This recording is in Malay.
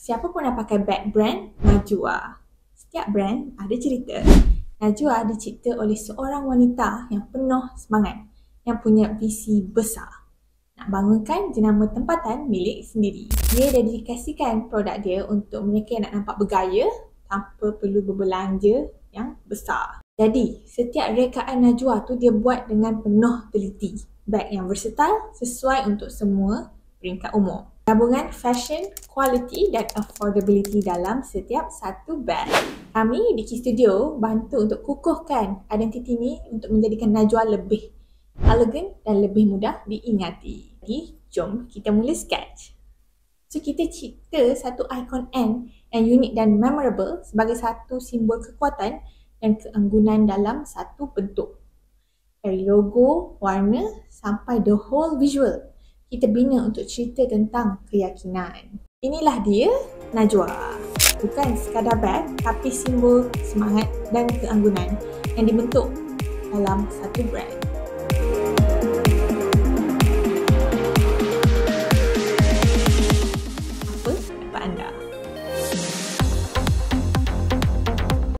Siapa pun nak pakai beg brand Najwa. Setiap brand ada cerita. Najwa dicipta oleh seorang wanita yang penuh semangat, yang punya visi besar. Nak bangunkan jenama tempatan milik sendiri. Dia dedikasikan produk dia untuk mereka yang nak nampak bergaya tanpa perlu berbelanja yang besar. Jadi, setiap rekaan Najwa tu dia buat dengan penuh teliti. Beg yang versatile, sesuai untuk semua peringkat umur. Gabungan fashion, quality dan affordability dalam setiap satu beg. Kami di Key Studio bantu untuk kukuhkan identiti ni untuk menjadikan Najwa lebih elegan dan lebih mudah diingati. Jadi, jom kita mula sketch. So, kita cipta satu ikon N yang unik dan memorable sebagai satu simbol kekuatan dan keanggunan dalam satu bentuk. Dari logo, warna sampai the whole visual, kita bina untuk cerita tentang keyakinan. Inilah dia, Najwa. Bukan sekadar beg, tapi simbol semangat dan keanggunan yang dibentuk dalam satu brand.